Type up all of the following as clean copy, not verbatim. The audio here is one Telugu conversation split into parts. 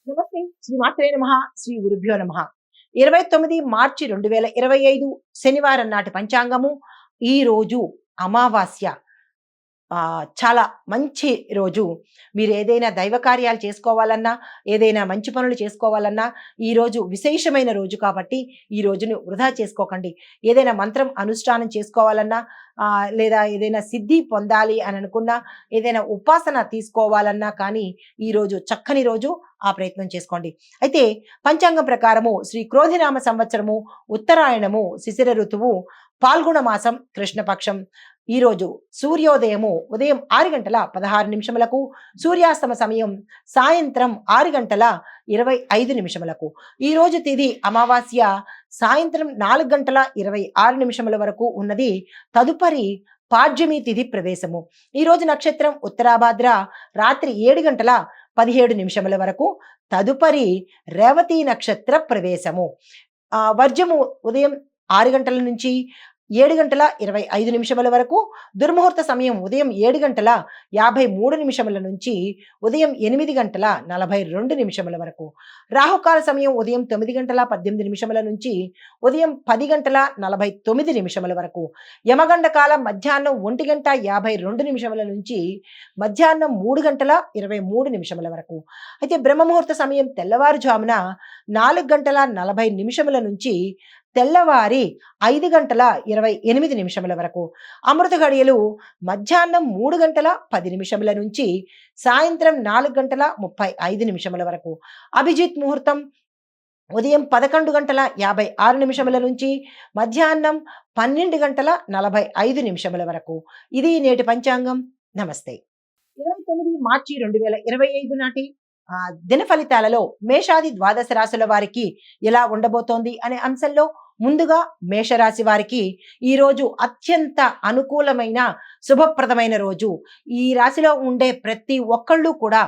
నమస్తే. శ్రీ మాత్రే నమః. శ్రీ గురుభ్యో నమః. 29 మార్చి 2025 శనివారం నాటి పంచాంగము. ఈ రోజు అమావాస్య. చాలా మంచి రోజు. మీరు ఏదైనా దైవ కార్యాలు చేసుకోవాలన్నా, ఏదైనా మంచి పనులు చేసుకోవాలన్నా, ఈరోజు విశేషమైన రోజు కాబట్టి ఈ రోజును వృధా చేసుకోకండి. ఏదైనా మంత్రం అనుష్ఠానం చేసుకోవాలన్నా, లేదా ఏదైనా సిద్ధి పొందాలి అని అనుకున్నా, ఏదైనా ఉపాసన తీసుకోవాలన్నా కానీ ఈరోజు చక్కని రోజు. ఆ ప్రయత్నం చేసుకోండి. అయితే పంచాంగం ప్రకారము శ్రీ క్రోధినామ సంవత్సరము, ఉత్తరాయణము, శిశిర ఋతువు, పాల్గొన మాసం, కృష్ణపక్షం. ఈరోజు సూర్యోదయము ఉదయం 6 గంటల 16 నిమిషములకు, సూర్యాస్తమ సమయం సాయంత్రం 6 గంటల 25 నిమిషములకు. ఈరోజు తిథి అమావాస్య సాయంత్రం 4 గంటల 26 నిమిషముల వరకు ఉన్నది. తదుపరి పాడ్యమి తిథి ప్రవేశము. ఈరోజు నక్షత్రం ఉత్తరాభాద్ర రాత్రి 7 గంటల 17 నిమిషముల వరకు. తదుపరి రేవతి నక్షత్ర ప్రవేశము. వర్జము ఉదయం 6 గంటల నుంచి 7 గంటల 25 నిమిషముల వరకు. దుర్ముహూర్త సమయం ఉదయం 7 గంటల 53 నిమిషముల నుంచి ఉదయం 8 గంటల 42 నిమిషముల వరకు. రాహుకాల సమయం ఉదయం 9 గంటల 18 నిమిషముల నుంచి ఉదయం 10 గంటల 49 నిమిషముల వరకు. యమగండ కాలం మధ్యాహ్నం 1 గంట 52 నిమిషముల నుంచి మధ్యాహ్నం 3 గంటల 23 నిమిషముల వరకు. అయితే బ్రహ్మముహూర్త సమయం తెల్లవారుజామున 4 గంటల 40 నిమిషముల నుంచి తెల్లవారి 5 గంటల 28 నిమిషముల వరకు. అమృత గడియలు మధ్యాహ్నం 3 గంటల 10 నిమిషముల నుంచి సాయంత్రం 4 గంటల 35 నిమిషముల వరకు. అభిజిత్ ముహూర్తం ఉదయం 11 గంటల 56 నిమిషముల నుంచి మధ్యాహ్నం 12 గంటల 45 నిమిషముల వరకు. ఇది నేటి పంచాంగం. నమస్తే. 29 మార్చి 2025 నాటి దిన ఫలితాలలో మేషాది ద్వాదశ రాశుల వారికి ఎలా ఉండబోతోంది అనే అంశంలో ముందుగా మేషరాశి వారికి ఈరోజు అత్యంత అనుకూలమైన శుభప్రదమైన రోజు. ఈ రాశిలో ఉండే ప్రతి ఒక్కళ్ళు కూడా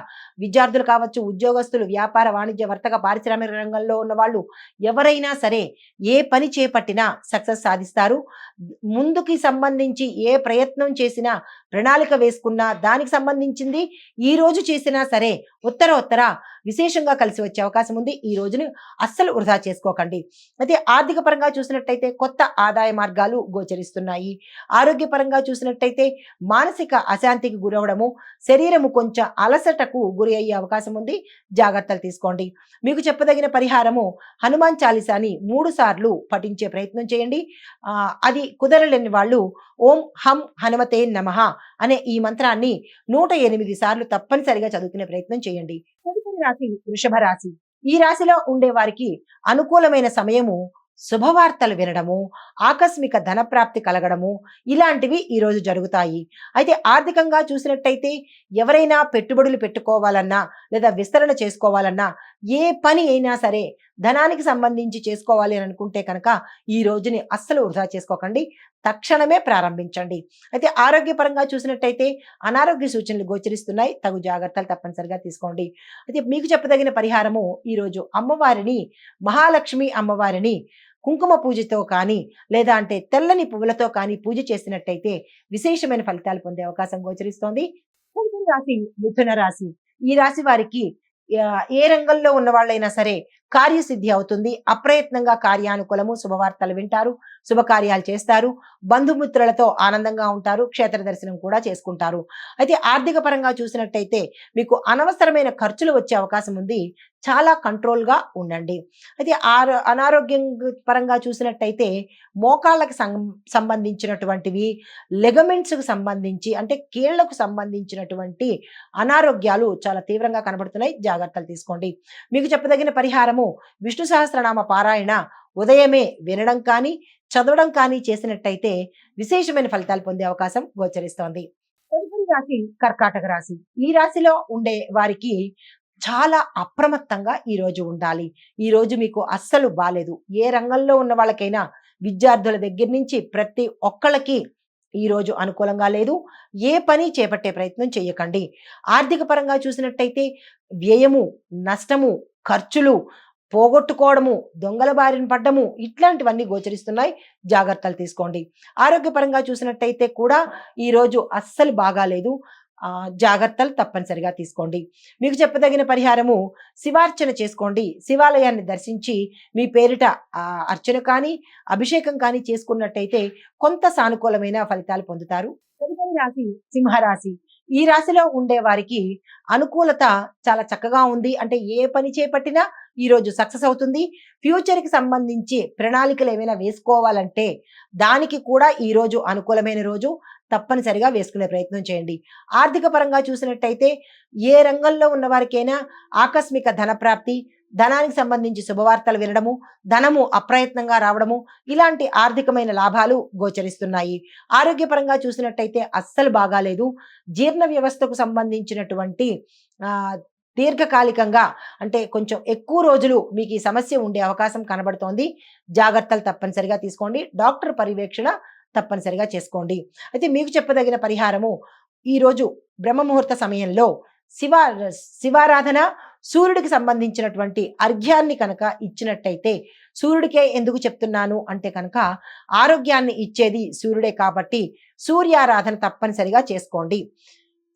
విద్యార్థులు కావచ్చు, ఉద్యోగస్తులు, వ్యాపార వాణిజ్య వర్తక పారిశ్రామిక రంగంలో ఉన్న వాళ్ళు ఎవరైనా సరే ఏ పని చేపట్టినా సక్సెస్ సాధిస్తారు. ముందుకి సంబంధించి ఏ ప్రయత్నం చేసినా, ప్రణాళిక వేసుకున్నా దానికి సంబంధించింది ఈ రోజు చేసినా సరే ఉత్తర విశేషంగా కలిసి వచ్చే అవకాశం ఉంది. ఈ రోజుని అస్సలు వృధా చేసుకోకండి. అయితే ఆర్థిక పరంగా చూసినట్టయితే కొత్త ఆదాయ మార్గాలు గోచరిస్తున్నాయి. ఆరోగ్యపరంగా చూసినట్టయితే మానసిక అశాంతికి గురవడము, శరీరము కొంచెం అలసటకు గురి అయ్యే అవకాశం ఉంది. జాగ్రత్తలు తీసుకోండి. మీకు చెప్పదగిన పరిహారము హనుమాన్ చాలీసాని 3 సార్లు పఠించే ప్రయత్నం చేయండి. అది కుదరలేని వాళ్ళు ఓం హం హనుమతే నమః అనే ఈ మంత్రాన్ని 108 సార్లు తప్పనిసరిగా చదువుకునే ప్రయత్నం చేయండి. తదుపరి రాశి వృషభ రాశి. ఈ రాశిలో ఉండే వారికి అనుకూలమైన సమయము శుభవార్తలు వినడము, ఆకస్మిక ధనప్రాప్తి కలగడము ఇలాంటివి ఈరోజు జరుగుతాయి. అయితే ఆర్థికంగా చూసినట్టయితే ఎవరైనా పెట్టుబడులు పెట్టుకోవాలన్నా లేదా విస్తరణ చేసుకోవాలన్నా, ఏ పని అయినా సరే ధనానికి సంబంధించి చేసుకోవాలి అని అనుకుంటే కనుక ఈ రోజుని అస్సలు వృధా చేసుకోకండి. తక్షణమే ప్రారంభించండి. అయితే ఆరోగ్యపరంగా చూసినట్టయితే అనారోగ్య సూచనలు గోచరిస్తున్నాయి. తగు జాగ్రత్తలు తప్పనిసరిగా తీసుకోండి. అయితే మీకు చెప్పదగిన పరిహారము ఈరోజు అమ్మవారిని, మహాలక్ష్మి అమ్మవారిని కుంకుమ పూజతో కానీ లేదా అంటే తెల్లని పువ్వులతో కానీ పూజ చేసినట్టయితే విశేషమైన ఫలితాలు పొందే అవకాశం గోచరిస్తోంది. తదుపరి రాశి మిథున రాశి. ఈ రాశి వారికి ఏ రంగంలో ఉన్న వాళ్ళైనా సరే కార్యసిద్ధి అవుతుంది. అప్రయత్నంగా కార్యానుకూలము, శుభవార్తలు వింటారు, శుభకార్యాలు చేస్తారు, బంధుమిత్రులతో ఆనందంగా ఉంటారు, క్షేత్ర దర్శనం కూడా చేసుకుంటారు. అయితే ఆర్థిక పరంగా చూసినట్టయితే మీకు అనవసరమైన ఖర్చులు వచ్చే అవకాశం ఉంది. చాలా కంట్రోల్గా ఉండండి. అయితే అనారోగ్యం పరంగా చూసినట్టయితే మోకాళ్ళకి సంబంధించినటువంటివి, లెగమెంట్స్కు సంబంధించి అంటే కీళ్లకు సంబంధించినటువంటి అనారోగ్యాలు చాలా తీవ్రంగా కనబడుతున్నాయి. జాగ్రత్తలు తీసుకోండి. మీకు చెప్పదగిన పరిహారము విష్ణు సహస్రనామ పారాయణ ఉదయమే వినడం కానీ చదవడం కానీ చేసినట్టయితే విశేషమైన ఫలితాలు పొందే అవకాశం గోచరిస్తోంది. తదుపరి రాశి కర్కాటక రాశి. ఈ రాశిలో ఉండే వారికి చాలా అప్రమత్తంగా ఈ రోజు ఉండాలి. ఈ రోజు మీకు అస్సలు బాలేదు. ఏ రంగంలో ఉన్న వాళ్ళకైనా విద్యార్థుల దగ్గర నుంచి ప్రతి ఒక్కళ్ళకి ఈ రోజు అనుకూలంగా లేదు. ఏ పని చేపట్టే ప్రయత్నం చేయకండి. ఆర్థిక పరంగా చూసినట్టయితే వ్యయము, నష్టము, ఖర్చులు, పోగొట్టుకోవడము, దొంగల బారిన పడ్డము ఇట్లాంటివన్నీ గోచరిస్తున్నాయి. జాగ్రత్తలు తీసుకోండి. ఆరోగ్యపరంగా చూసినట్టయితే కూడా ఈరోజు అస్సలు బాగాలేదు. జాగ్రత్తలు తప్పనిసరిగా తీసుకోండి. మీకు చెప్పదగిన పరిహారము శివార్చన చేసుకోండి. శివాలయాన్ని దర్శించి మీ పేరిట అర్చన కానీ, అభిషేకం కానీ చేసుకున్నట్టయితే కొంత సానుకూలమైన ఫలితాలు పొందుతారు. తదుపరి రాశి సింహరాశి. ఈ రాశిలో ఉండే వారికి అనుకూలత చాలా చక్కగా ఉంది. అంటే ఏ పని చేపట్టినా ఈరోజు సక్సెస్ అవుతుంది. ఫ్యూచర్‌కి సంబంధించి ప్రణాళికలు ఏమైనా వేసుకోవాలంటే దానికి కూడా ఈరోజు అనుకూలమైన రోజు. తప్పనిసరిగా వేసుకునే ప్రయత్నం చేయండి. ఆర్థిక పరంగా చూసినట్టయితే ఏ రంగంలో ఉన్న వారికైనా ఆకస్మిక ధనప్రాప్తి, ధనానికి సంబంధించి శుభవార్తలు వినడము, ధనము అప్రయత్నంగా రావడము, ఇలాంటి ఆర్థికమైన లాభాలు గోచరిస్తున్నాయి. ఆరోగ్యపరంగా చూసినట్టయితే అస్సలు బాగాలేదు. జీర్ణ వ్యవస్థకు సంబంధించినటువంటి ఆహ్, దీర్ఘకాలికంగా అంటే కొంచెం ఎక్కువ రోజులు మీకు ఈ సమస్య ఉండే అవకాశం కనబడుతోంది. జాగ్రత్తలు తప్పనిసరిగా తీసుకోండి. డాక్టర్ పర్యవేక్షణ తప్పనిసరిగా చేసుకోండి. అయితే మీకు చెప్పదగిన పరిహారము ఈరోజు బ్రహ్మముహూర్త సమయంలో శివ శివారాధన, సూర్యుడికి సంబంధించినటువంటి అర్ఘ్యాన్ని కనుక ఇచ్చినట్టయితే, సూర్యుడికే ఎందుకు చెప్తున్నాను అంటే కనుక ఆరోగ్యాన్ని ఇచ్చేది సూర్యుడే కాబట్టి సూర్యారాధన తప్పనిసరిగా చేసుకోండి.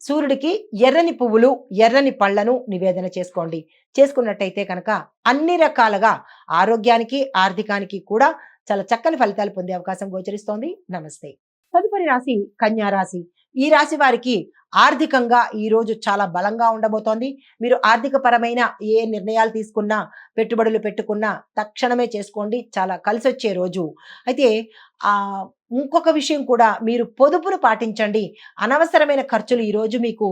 సూర్యుడికి ఎర్రని పువ్వులు, ఎర్రని పళ్ళను నివేదన చేసుకోండి. చేసుకున్నట్టయితే కనుక అన్ని రకాలుగా ఆరోగ్యానికి, ఆర్థికానికి కూడా చాలా చక్కని ఫలితాలు పొందే అవకాశం గోచరిస్తోంది. నమస్తే. తదుపరి రాశి కన్యా రాశి. ఈ రాశి వారికి ఆర్థికంగా ఈ రోజు చాలా బలంగా ఉండబోతోంది. మీరు ఆర్థిక పరమైన ఏ నిర్ణయాలు తీసుకున్నా, పెట్టుబడులు పెట్టుకున్నా తక్షణమే చేసుకోండి. చాలా కలిసొచ్చే రోజు. అయితే ఇంకొక విషయం కూడా మీరు పొదుపును పాటించండి. అనవసరమైన ఖర్చులు ఈరోజు మీకు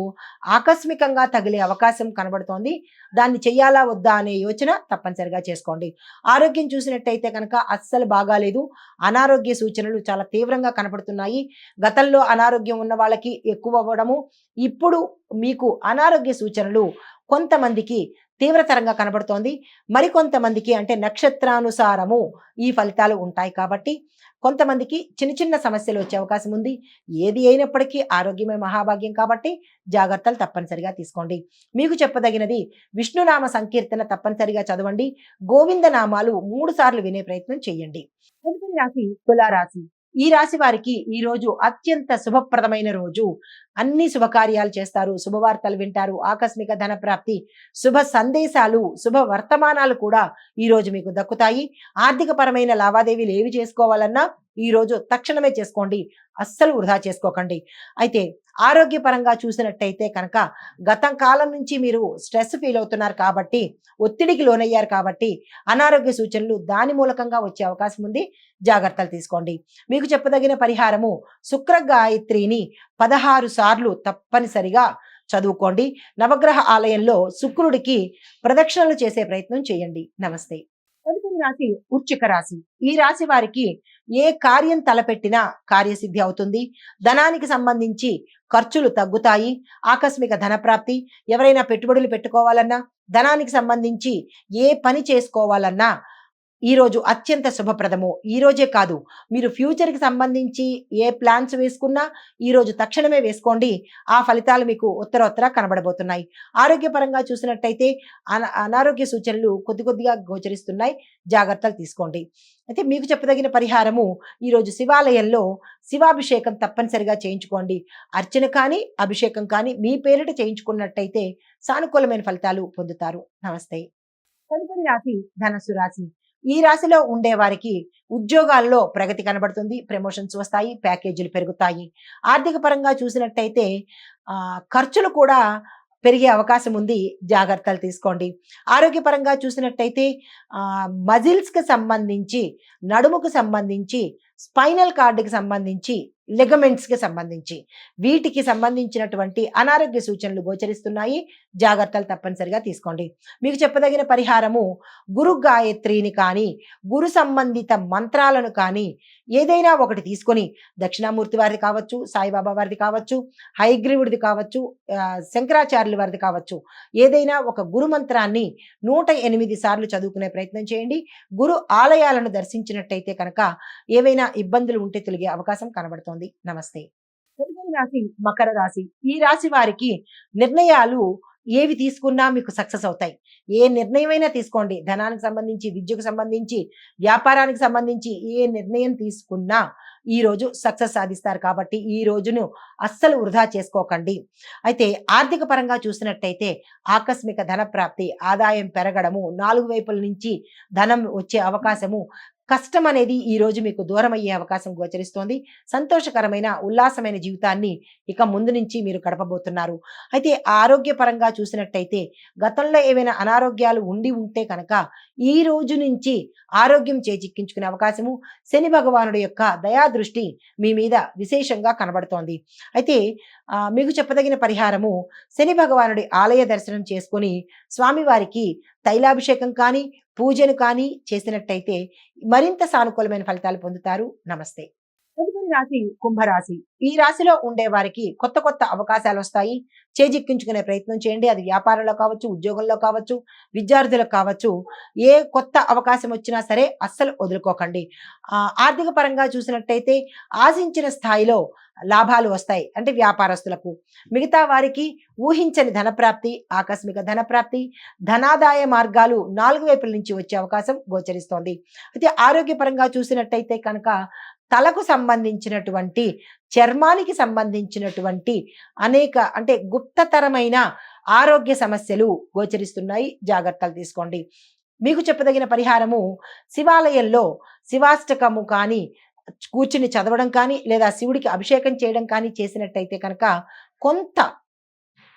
ఆకస్మికంగా తగిలే అవకాశం కనబడుతోంది. దాన్ని చెయ్యాలా వద్దా అనే యోచన తప్పనిసరిగా చేసుకోండి. ఆరోగ్యం చూసినట్టయితే కనుక అస్సలు బాగాలేదు. అనారోగ్య సూచనలు చాలా తీవ్రంగా కనపడుతున్నాయి. గతంలో అనారోగ్యం ఉన్న వాళ్ళకి ఎక్కువ అవ్వడము, ఇప్పుడు మీకు అనారోగ్య సూచనలు కొంతమందికి తీవ్రతరంగా కనబడుతోంది. మరికొంతమందికి అంటే నక్షత్రానుసారము ఈ ఫలితాలు ఉంటాయి కాబట్టి కొంతమందికి చిన్న చిన్న సమస్యలు వచ్చే అవకాశం ఉంది. ఏది అయినప్పటికీ ఆరోగ్యమే మహాభాగ్యం కాబట్టి జాగ్రత్తలు తప్పనిసరిగా తీసుకోండి. మీకు చెప్పదగినది విష్ణునామ సంకీర్తన తప్పనిసరిగా చదవండి. గోవింద నామాలు 3 సార్లు వినే ప్రయత్నం చేయండి. తదుపరి రాశి తులారాశి. ఈ రాశి వారికి ఈ రోజు అత్యంత శుభప్రదమైన రోజు. అన్ని శుభకార్యాలు చేస్తారు, శుభవార్తలు వింటారు, ఆకస్మిక ధన ప్రాప్తి, శుభ సందేశాలు, శుభ వర్తమానాలు కూడా ఈ రోజు మీకు దక్కుతాయి. ఆర్థిక పరమైన లావాదేవీలు ఏవి చేసుకోవాలన్నా ఈ రోజు తక్షణమే చేసుకోండి. అస్సలు వృధా చేసుకోకండి. అయితే ఆరోగ్యపరంగా చూసినట్టయితే కనుక గత కాలం నుంచి మీరు స్ట్రెస్ ఫీల్ అవుతున్నారు కాబట్టి, ఒత్తిడికి లోనయ్యారు కాబట్టి అనారోగ్య సూచనలు దాని మూలకంగా వచ్చే అవకాశం ఉంది. జాగ్రత్తలు తీసుకోండి. మీకు చెప్పదగిన పరిహారము శుక్ర గాయత్రిని 16 సార్లు తప్పనిసరిగా చదువుకోండి. నవగ్రహ ఆలయంలో శుక్రుడికి ప్రదక్షిణలు చేసే ప్రయత్నం చేయండి. నమస్తే. తదుపరి రాశి వృశ్చిక రాశి. ఈ రాశి వారికి ఏ కార్యం తలపెట్టినా కార్యసిద్ధి అవుతుంది. ధనానికి సంబంధించి ఖర్చులు తగ్గుతాయి. ఆకస్మిక ధనప్రాప్తి, ఎవరైనా పెట్టుబడులు పెట్టుకోవాలన్నా, ధనానికి సంబంధించి ఏ పని చేసుకోవాలన్నా ఈరోజు అత్యంత శుభప్రదము. ఈ రోజే కాదు, మీరు ఫ్యూచర్‌కి సంబంధించి ఏ ప్లాన్స్ వేసుకున్నా ఈరోజు తక్షణమే వేసుకోండి. ఆ ఫలితాలు మీకు ఉత్తరోత్తర కనబడబోతున్నాయి. ఆరోగ్యపరంగా చూసినట్టయితే అనారోగ్య సూచనలు కొద్ది కొద్దిగా గోచరిస్తున్నాయి. జాగ్రత్తలు తీసుకోండి. అయితే మీకు చెప్పదగిన పరిహారము ఈరోజు శివాలయంలో శివాభిషేకం తప్పనిసరిగా చేయించుకోండి. అర్చన కానీ, అభిషేకం కానీ మీ పేరిట చేయించుకున్నట్టయితే సానుకూలమైన ఫలితాలు పొందుతారు. నమస్తే. తదుపరి రాశి ధనస్సు రాశి. ఈ రాశిలో ఉండే వారికి ఉద్యోగాల్లో ప్రగతి కనబడుతుంది. ప్రమోషన్స్ వస్తాయి, ప్యాకేజీలు పెరుగుతాయి. ఆర్థిక పరంగా చూసినట్టయితే ఖర్చులు కూడా పెరిగే అవకాశం ఉంది. జాగ్రత్తలు తీసుకోండి. ఆరోగ్యపరంగా చూసినట్టయితే మజిల్స్‌కి సంబంధించి, నడుముకు సంబంధించి, స్పైనల్ కార్డ్‌కి సంబంధించి, లిగమెంట్స్‌కి సంబంధించి వీటికి సంబంధించినటువంటి అనారోగ్య సూచనలు గోచరిస్తున్నాయి. జాగ్రత్తలు తప్పనిసరిగా తీసుకోండి. మీకు చెప్పదగిన పరిహారము గురు గాయత్రిని కానీ, గురు సంబంధిత మంత్రాలను కానీ ఏదైనా ఒకటి తీసుకొని దక్షిణామూర్తి వారిది కావచ్చు, సాయిబాబా వారిది కావచ్చు, హయగ్రీవుడిది కావచ్చు, శంకరాచార్యుల వారిది కావచ్చు, ఏదైనా ఒక గురు మంత్రాన్ని 108 సార్లు చదువుకునే ప్రయత్నం చేయండి. గురు ఆలయాలను దర్శించినట్టయితే కనుక ఏవైనా ఇబ్బందులు ఉంటే తొలగే అవకాశం కనబడుతోంది. నమస్తే. తదుపరి రాశి మకర రాశి. ఈ రాశి వారికి నిర్ణయాలు ఏవి తీసుకున్నా మీకు సక్సెస్ అవుతాయి. ఏ నిర్ణయమైనా తీసుకోండి. ధనానికి సంబంధించి, విద్యకు సంబంధించి, వ్యాపారానికి సంబంధించి ఏ నిర్ణయం తీసుకున్నా ఈ రోజు సక్సెస్ సాధిస్తారు కాబట్టి ఈ రోజును అస్సలు వృధా చేసుకోకండి. అయితే ఆర్థిక పరంగా చూసినట్టయితే ఆకస్మిక ధన ప్రాప్తి, ఆదాయం పెరగడము, 4 వైపుల నుంచి ధనం వచ్చే అవకాశము, కష్టం అనేది ఈ రోజు మీకు దూరం అయ్యే అవకాశం గోచరిస్తోంది. సంతోషకరమైన, ఉల్లాసమైన జీవితాన్ని ఇక ముందు నుంచి మీరు గడపబోతున్నారు. అయితే ఆరోగ్యపరంగా చూసినట్టయితే గతంలో ఏవైనా అనారోగ్యాలు ఉండి ఉంటే కనుక ఈ రోజు నుంచి ఆరోగ్యం చేజిక్కించుకునే అవకాశము, శని భగవానుడి యొక్క దయా దృష్టి మీ మీద విశేషంగా కనబడుతోంది. అయితే మీకు చెప్పదగిన పరిహారము, శని భగవానుడి ఆలయ దర్శనం చేసుకొని స్వామివారికి తైలాభిషేకం కానీ, పూజను కానీ చేసినట్టయితే మరింత సానుకూలమైన ఫలితాలు పొందుతారు. నమస్తే. తదుపరి రాశి కుంభరాశి. ఈ రాశిలో ఉండే వారికి కొత్త కొత్త అవకాశాలు వస్తాయి. చేజిక్కించుకునే ప్రయత్నం చేయండి. అది వ్యాపారంలో కావచ్చు, ఉద్యోగంలో కావచ్చు, విద్యార్థులకు కావచ్చు. ఏ కొత్త అవకాశం వచ్చినా సరే అస్సలు వదులుకోకండి. ఆర్థిక పరంగా చూసినట్టయితే ఆశించిన స్థాయిలో లాభాలు వస్తాయి. అంటే వ్యాపారస్తులకు. మిగతా వారికి ఊహించని ధనప్రాప్తి, ఆకస్మిక ధనప్రాప్తి, ధనాదాయ మార్గాలు 4 వైపుల నుంచి వచ్చే అవకాశం గోచరిస్తోంది. అయితే ఆరోగ్యపరంగా చూసినట్టయితే కనుక తలకు సంబంధించినటువంటి, చర్మానికి సంబంధించినటువంటి అనేక అంటే గుప్తతరమైన ఆరోగ్య సమస్యలు గోచరిస్తున్నాయి. జాగ్రత్తలు తీసుకోండి. మీకు చెప్పదగిన పరిహారము, శివాలయంలో శివాష్టకము కానీ కూర్చుని చదవడం కానీ, లేదా శివుడికి అభిషేకం చేయడం కానీ చేసినట్టయితే కనుక కొంత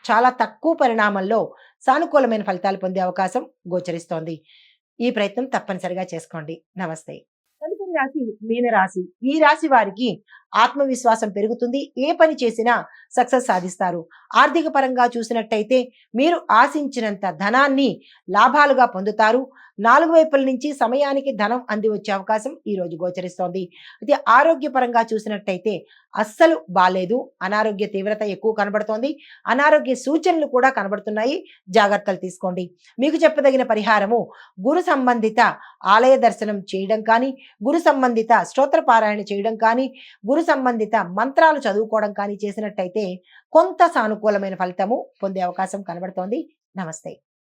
చాలా తక్కువ పరిణామంలో సానుకూలమైన ఫలితాలు పొందే అవకాశం గోచరిస్తోంది. ఈ ప్రయత్నం తప్పనిసరిగా చేసుకోండి. నమస్తే. తదుపరి రాశి మీనరాశి. ఈ రాశి వారికి ఆత్మవిశ్వాసం పెరుగుతుంది. ఏ పని చేసినా సక్సెస్ సాధిస్తారు. ఆర్థిక పరంగా చూసినట్టయితే మీరు ఆశించినంత ధనాన్ని లాభాలుగా పొందుతారు. 4 వైపుల నుంచి సమయానికి ధనం అంది వచ్చే అవకాశం ఈ రోజు గోచరిస్తోంది. అయితే ఆరోగ్యపరంగా చూసినట్టయితే అస్సలు బాలేదు. అనారోగ్య తీవ్రత ఎక్కువ కనబడుతోంది. అనారోగ్య సూచనలు కూడా కనబడుతున్నాయి. జాగ్రత్తలు తీసుకోండి. మీకు చెప్పదగిన పరిహారము, గురు సంబంధిత ఆలయ దర్శనం చేయడం కానీ, గురు సంబంధిత స్తోత్ర పారాయణ చేయడం కానీ, గురు సంబంధిత మంత్రాలు చదువుకోవడం కానీ చేసినట్టయితే కొంత సానుకూలమైన ఫలితము పొందే అవకాశం కనబడుతోంది. నమస్తే.